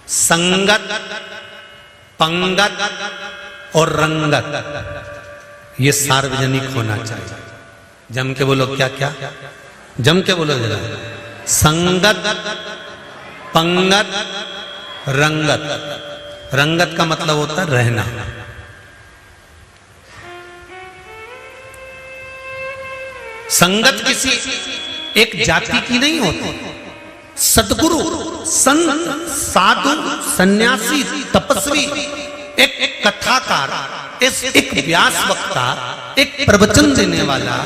संगत, पंगत और रंगत, ये सार्वजनिक होना चाहिए। जम के बोलो, क्या क्या जम के बोलो जरा। संगत, पंगत, रंगत। रंगत का मतलब होता है रहना। संगत किसी एक जाति की नहीं होती। सद्गुरु, संत, साधु, सन्यासी, तपस्वी, एक कथाकार, एक व्यास वक्ता, एक प्रवचन देने वाला,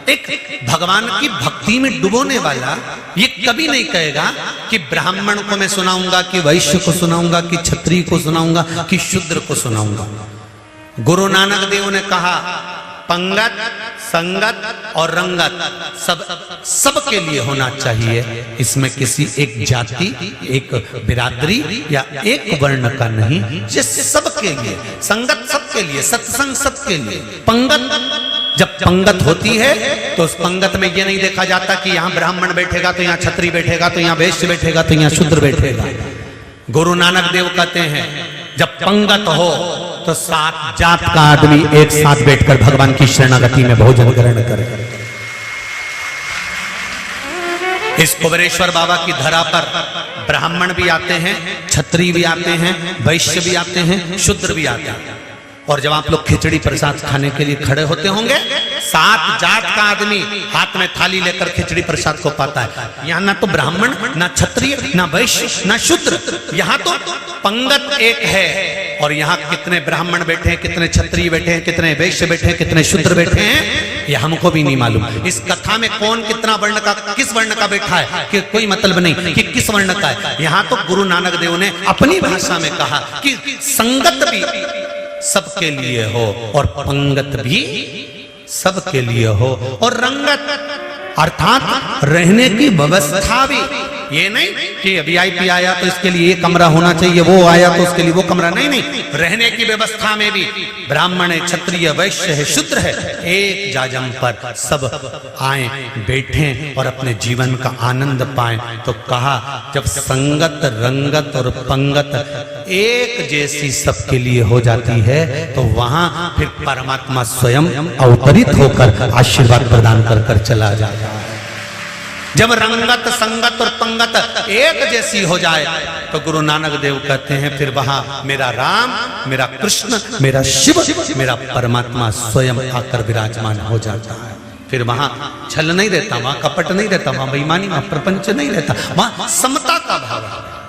एक भगवान की भक्ति में डुबोने वाला, ये कभी नहीं कहेगा कि ब्राह्मण को मैं सुनाऊंगा, कि वैश्य को सुनाऊंगा, कि क्षत्रिय को सुनाऊंगा, कि शूद्र को सुनाऊंगा। गुरु नानक देव ने कहा पंगत, संगत और रंगत सब के लिए होना चाहिए। इसमें किसी एक जाति, एक बिरादरी या एक वर्ण का नहीं, ये सबके लिए। संगत सबके लिए, सत्संग सबके लिए। पंगत, जब पंगत होती है तो उस पंगत में ये नहीं देखा जाता कि यहाँ ब्राह्मण बैठेगा तो यहाँ क्षत्रिय बैठेगा, तो यहाँ वैश्य बैठेगा, तो यहाँ शूद्र बैठेगा। गुरु नानक देव कहते हैं जब पंगत हो तो 7 जात का आदमी एक साथ बैठकर भगवान की शरणागति में भोजन ग्रहण करे। इस कुबेरेश्वर बाबा की धरा पर ब्राह्मण भी आते हैं, क्षत्रिय भी आते हैं, वैश्य भी आते हैं, शूद्र भी आते हैं। और जब आप लोग खिचड़ी प्रसाद खाने के लिए खड़े होते होंगे, 7 जात का आदमी हाथ में थाली लेकर खिचड़ी प्रसाद को पाता है। यहाँ ना तो ब्राह्मण, ना क्षत्रिय, ना वैश्य, ना शूद्र, यहाँ तो पंगत एक है। और यहाँ कितने ब्राह्मण बैठे हैं, कितने क्षत्रिय बैठे हैं, कितने वैश्य बैठे हैं, कितने शूद्र बैठे हैं, ये हमको भी नहीं मालूम। इस कथा में कौन कितना वर्ण का, किस वर्ण का बैठा है कि कोई मतलब नहीं कि किस वर्ण का है। यहाँ तो गुरु नानक देव ने अपनी भाषा में कहा कि संगत भी सबके लिए हो और पंगत भी सबके लिए हो, और रंगत अर्थात रहने की व्यवस्था भी। ये नहीं कि वीआईपी आया तो इसके लिए ये कमरा होना चाहिए, वो आया तो उसके लिए वो कमरा, नहीं नहीं। रहने की व्यवस्था में भी ब्राह्मण है, क्षत्रिय, वैश्य है, शूद्र है, एक जाजम पर सब आए, बैठें और अपने जीवन का आनंद पाएं। तो कहा जब संगत, रंगत और पंगत एक जैसी सबके लिए हो जाती है तो वहां फिर परमात्मा स्वयं अवतरित होकर आशीर्वाद प्रदान कर कर चला जाता है। जब रंगत, संगत और पंगत एक जैसी हो जाए तो गुरु नानक देव कहते हैं फिर वहां मेरा राम, मेरा कृष्ण, मेरा शिव, मेरा परमात्मा स्वयं आकर विराजमान हो जाता है। फिर वहां छल नहीं रहता, वहां कपट नहीं रहता, वहां बेईमानी, वहां प्रपंच नहीं रहता, वहां समता का भाव है।